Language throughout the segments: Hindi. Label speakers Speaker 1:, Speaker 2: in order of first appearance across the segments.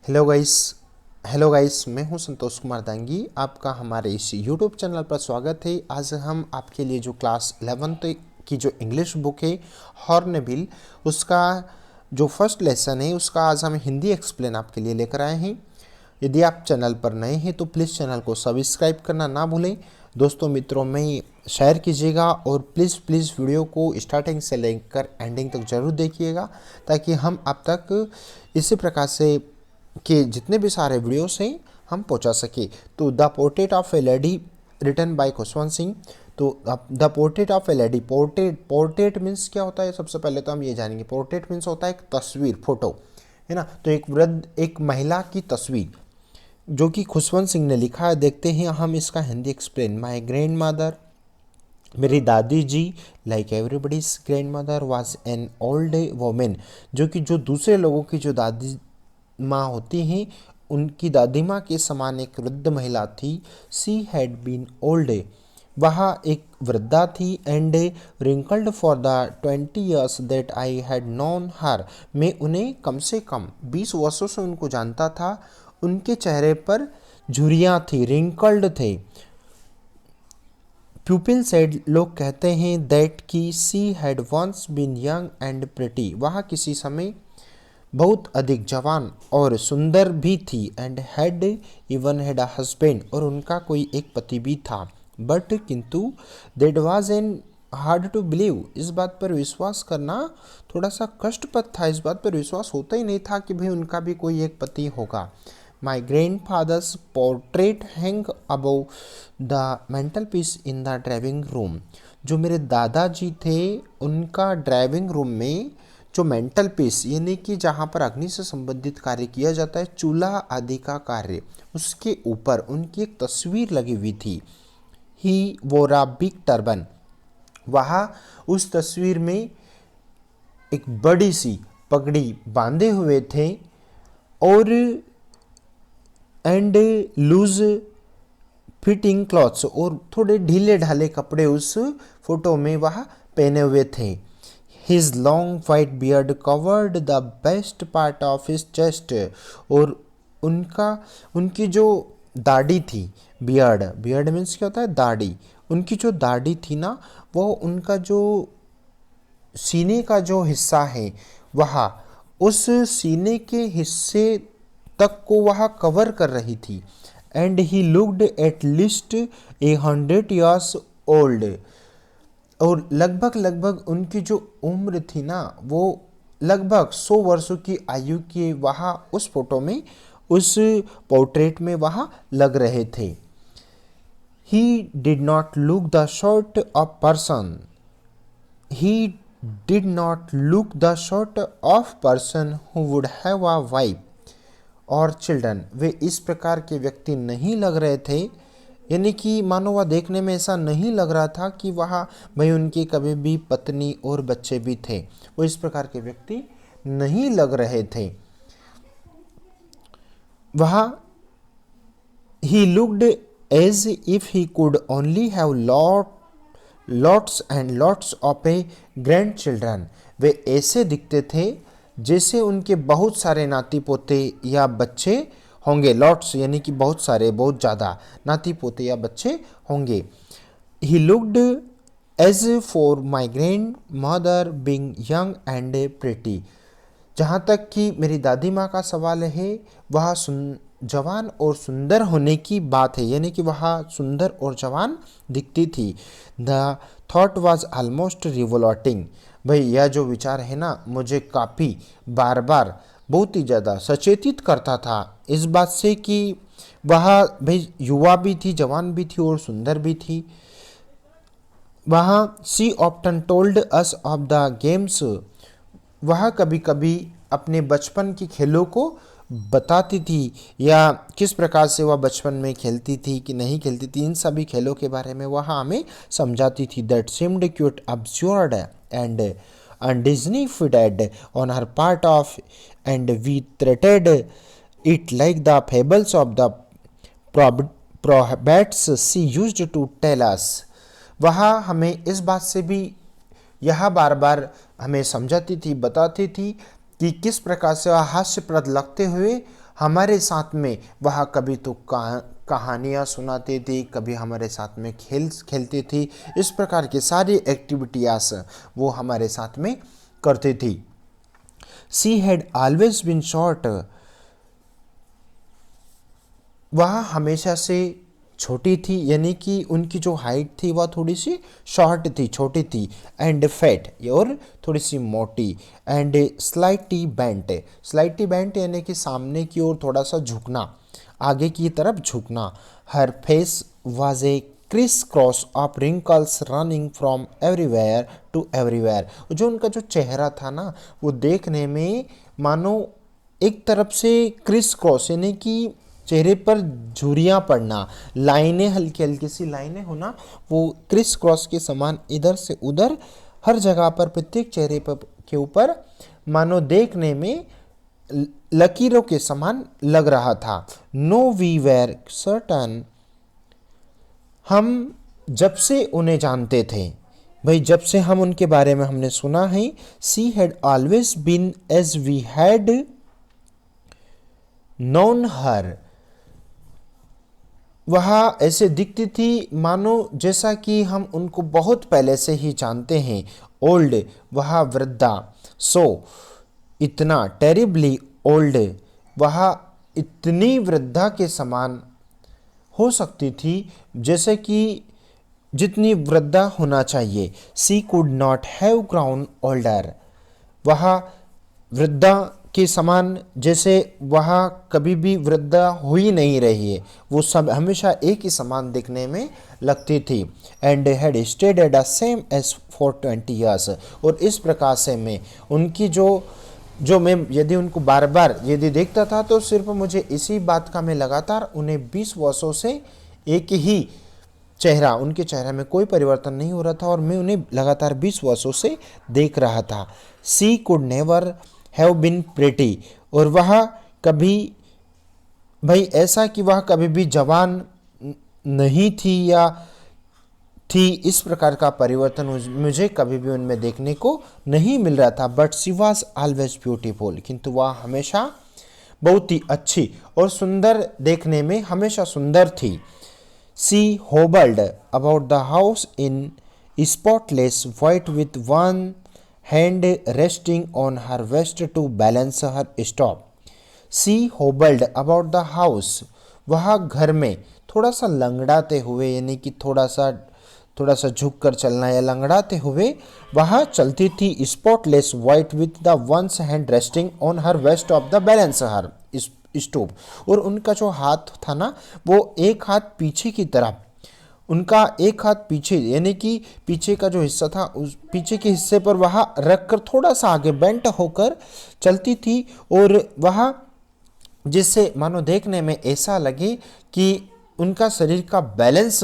Speaker 1: हेलो गाइस मैं हूं संतोष कुमार दांगी। आपका हमारे इस यूट्यूब चैनल पर स्वागत है। आज हम आपके लिए जो क्लास 11th की जो इंग्लिश बुक है हॉर्नबिल, उसका जो फर्स्ट लेसन है उसका आज हम हिंदी एक्सप्लेन आपके लिए लेकर आए हैं। यदि आप चैनल पर नए हैं तो प्लीज़ चैनल को सब्सक्राइब करना ना भूलें, दोस्तों मित्रों में शेयर कीजिएगा और प्लीज़ वीडियो को स्टार्टिंग से लेकर एंडिंग तक जरूर देखिएगा, ताकि हम आप तक इसी प्रकार से के जितने भी सारे वीडियोस हैं हम पहुंचा सके। तो the portrait of a lady written by Khushwant Singh. तो the portrait of a lady, portrait means क्या होता है, सबसे पहले तो हम ये जानेंगे। पोर्ट्रेट मीन्स होता है एक तस्वीर, फोटो, है ना। तो एक महिला की तस्वीर जो कि खुशवंत सिंह ने लिखा है। देखते हैं हम इसका Hindi explain. My grandmother, मेरी दादी जी, like everybody's grandmother was an old women, जो दूसरे लोगों की जो दादी माँ होती हैं उनकी दादी माँ के समान एक वृद्ध महिला थी। सी हैड बीन ओल्ड, वह एक वृद्धा थी। And wrinkled for the 20 years that I had known हर, मैं उन्हें कम से कम 20 वर्षों से उनको जानता था। उनके चेहरे पर झुर्रियाँ थी, रिंकल्ड थे। प्यूपिल सेड, लोग कहते हैं, दैट की she had once been young and pretty, वह किसी समय बहुत अधिक जवान और सुंदर भी थी। And had even had a husband, और उनका कोई एक पति भी था। बट किंतु that was an hard to believe, इस बात पर विश्वास करना थोड़ा सा कष्टप्रद था। इस बात पर विश्वास होता ही नहीं था कि भाई उनका भी कोई एक पति होगा। My grandfather's portrait hang above the mantelpiece in the driving room, जो मेरे दादाजी थे उनका ड्राइविंग रूम में जो मेंटल पीस यानी कि जहाँ पर अग्नि से संबंधित कार्य किया जाता है, चूल्हा आदि का कार्य, उसके ऊपर उनकी एक तस्वीर लगी हुई थी। ही वोर अ बिग टर्बन, वहाँ उस तस्वीर में एक बड़ी सी पगड़ी बांधे हुए थे और एंड लूज फिटिंग क्लॉथ्स, और थोड़े ढीले ढाले कपड़े उस फोटो में वह पहने हुए थे। His long white beard covered the best part of his chest, और उनकी जो दाढ़ी थी, बियर्ड मीन्स क्या होता है, दाढ़ी। उनकी जो दाढ़ी थी ना, वो उनका जो सीने का जो हिस्सा है वह उस सीने के हिस्से तक को वह कवर कर रही थी। And he looked at least 100 years old, और लगभग उनकी जो उम्र थी ना वो लगभग 100 वर्षों की आयु के वहाँ उस फोटो में, उस पोर्ट्रेट में वहाँ लग रहे थे। He did not look the short of person, he did not look the short of person who would have a wife और चिल्ड्रन, वे इस प्रकार के व्यक्ति नहीं लग रहे थे। यानी कि मानो वह देखने में ऐसा नहीं लग रहा था कि वह भाई उनकी कभी भी पत्नी और बच्चे भी थे, वो इस प्रकार के व्यक्ति नहीं लग रहे थे। वह ही looked as if he could only have lots and lots of a grandchildren, वे ऐसे दिखते थे जैसे उनके बहुत सारे नाती पोते या बच्चे होंगे। लॉट्स यानी कि बहुत सारे, बहुत ज़्यादा नाती पोते या बच्चे होंगे। He looked as for my grandmother being young and pretty, जहाँ तक कि मेरी दादी माँ का सवाल है, वह जवान और सुंदर होने की बात है, यानी कि वह सुंदर और जवान दिखती थी। The thought was almost revolting, भाई यह जो विचार है ना, मुझे काफ़ी बार बार बहुत ही ज़्यादा सचेतित करता था इस बात से कि वह भाई युवा भी थी, जवान भी थी और सुंदर भी थी। वह she often told us of the games, वह कभी कभी अपने बचपन के खेलों को बताती थी, या किस प्रकार से वह बचपन में खेलती थी कि नहीं खेलती थी, इन सभी खेलों के बारे में वह हमें समझाती थी। That seemed cute absurd and undignified on her part of, and we treated it like the fables of the prophets she used to tell us, वह हमें इस बात से भी यह बार बार हमें समझाती थी, बताती थी कि किस प्रकार से वह हास्यप्रद लगते हुए हमारे साथ में वह कभी तो कहानियाँ सुनाती थी, कभी हमारे साथ में खेल खेलती थी। इस प्रकार की सारी एक्टिविटीज़ वो हमारे साथ में करती थी। She had always been short, वह हमेशा से छोटी थी, यानी कि उनकी जो हाइट थी वह थोड़ी सी शॉर्ट थी, छोटी थी। एंड फैट, और थोड़ी सी मोटी। And slightly bent, slightly bent यानी कि सामने की ओर थोड़ा सा झुकना, आगे की तरफ झुकना। Her face was a criss cross of wrinkles running from everywhere to everywhere. जो उनका जो चेहरा था ना, वो देखने में मानो एक तरफ से क्रिस क्रॉस यानी कि चेहरे पर झुर्रियाँ पड़ना, लाइनें, हल्की हल्की सी लाइनें होना, वो क्रिस क्रॉस के समान इधर से उधर हर जगह पर, प्रत्येक चेहरे पर के ऊपर मानो देखने में लकीरों के समान लग रहा था। नो वी वेर सर्टन, हम जब से उन्हें जानते थे, भाई जब से हम उनके बारे में हमने सुना है। She had always been as we had known her, वह ऐसे दिखती थी मानो जैसा कि हम उनको बहुत पहले से ही जानते हैं। ओल्ड, वह वृद्धा। सो, इतना। टेरिबली ओल्ड, वह इतनी वृद्धा के समान हो सकती थी जैसे कि जितनी वृद्धा होना चाहिए। She could not have grown older, वह वृद्धा के समान जैसे वह कभी भी वृद्धा हो ही नहीं रही है, वो सब हमेशा एक ही समान दिखने में लगती थी। And had stayed at the same age for 20 years, और इस प्रकार से मैं उनकी जो मैं यदि उनको बार बार यदि देखता था तो सिर्फ मुझे इसी बात का मैं लगातार उन्हें 20 वर्षों से एक ही चेहरा, उनके चेहरे में कोई परिवर्तन नहीं हो रहा था और मैं उन्हें लगातार 20 वर्षों से देख रहा था। She could never have been pretty, और वह कभी, भाई ऐसा कि वह कभी भी जवान नहीं थी या थी, इस प्रकार का परिवर्तन मुझे कभी भी उनमें देखने को नहीं मिल रहा था। But she was always beautiful, किंतु वह हमेशा बहुत ही अच्छी और सुंदर, देखने में हमेशा सुंदर थी। She hobbled about the house in spotless white with one hand resting on her waist to balance her stoop. She hobbled about the house, वह घर में थोड़ा सा लंगड़ाते हुए, यानी कि थोड़ा सा झुक कर चलना या लंगड़ाते हुए वह चलती थी। Spotless white with the once hand resting on her waist of the balance her stoop, और उनका जो हाथ था ना, वो एक हाथ पीछे की तरफ, उनका एक हाथ पीछे, यानी कि पीछे का जो हिस्सा था उस पीछे के हिस्से पर वह रखकर थोड़ा सा आगे बेंट होकर चलती थी, और वह जिससे मानो देखने में ऐसा लगे कि उनका शरीर का बैलेंस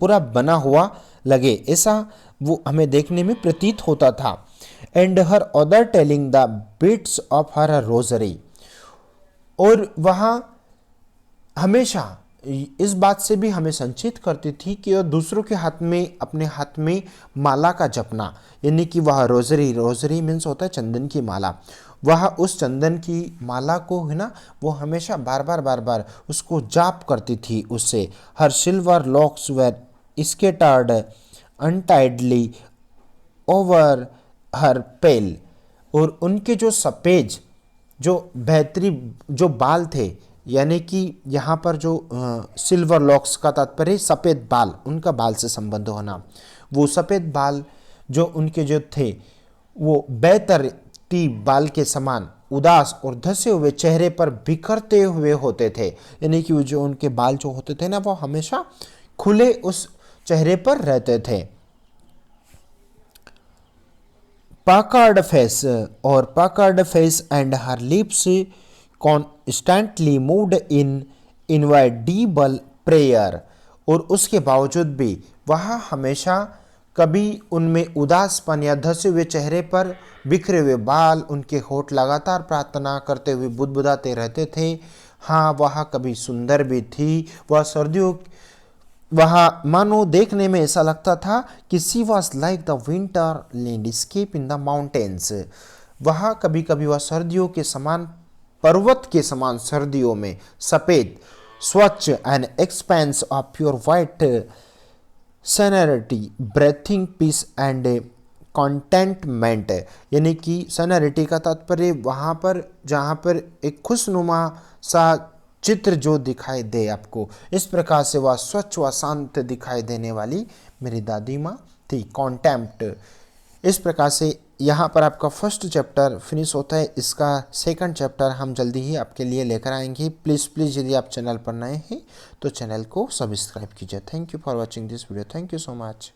Speaker 1: पूरा बना हुआ लगे, ऐसा वो हमें देखने में प्रतीत होता था। And her other telling the bits of her rosary, और वह हमेशा इस बात से भी हमें संचित करती थी कि वह दूसरों के हाथ में, अपने हाथ में माला का जपना, यानी कि वह रोजरी मीन्स होता है चंदन की माला, वह उस चंदन की माला को है ना, वो हमेशा बार बार उसको जाप करती थी उससे। Her silver locks were scattered untidily over her pale, और उनके जो सफेद, जो बेहतरी जो बाल थे, यानी कि यहाँ पर जो सिल्वर लॉक्स का तात्पर्य सफ़ेद बाल, उनका बाल से संबंध होना, वो सफ़ेद बाल जो उनके जो थे वो बेतरतीब बाल के समान उदास और धसे हुए चेहरे पर बिखरते हुए होते थे, यानी कि जो उनके बाल जो होते थे ना, वो हमेशा खुले उस चेहरे पर रहते थे। पाकर्ड फेस, और puckered face and her lips constantly moved in inaudible prayer, और उसके बावजूद भी वह हमेशा कभी उनमें उदासपन या धसे हुए चेहरे पर बिखरे हुए बाल, उनके होठ लगातार प्रार्थना करते हुए बुदबुदाते रहते थे। हाँ, वह कभी सुंदर भी थी, वह सर्दियों, वह मानो देखने में ऐसा लगता था कि she was like the winter landscape in the mountains, वह कभी कभी वह सर्दियों के समान पर्वत के समान सर्दियों में सफेद स्वच्छ and expanse of pure white serenity breathing peace and contentment है। यानी कि सनरिटी का तात्पर्य वहाँ पर जहाँ पर एक खुशनुमा सा चित्र जो दिखाई दे आपको, इस प्रकार से वह स्वच्छ व शांत दिखाई देने वाली मेरी दादी माँ थी। कॉन्टेम्प्ट, इस प्रकार से यहाँ पर आपका फर्स्ट चैप्टर फिनिश होता है। इसका सेकंड चैप्टर हम जल्दी ही आपके लिए लेकर आएंगे। प्लीज़ यदि आप चैनल पर नए हैं तो चैनल को सब्सक्राइब कीजिए। Thank you for watching this video. Thank you so much.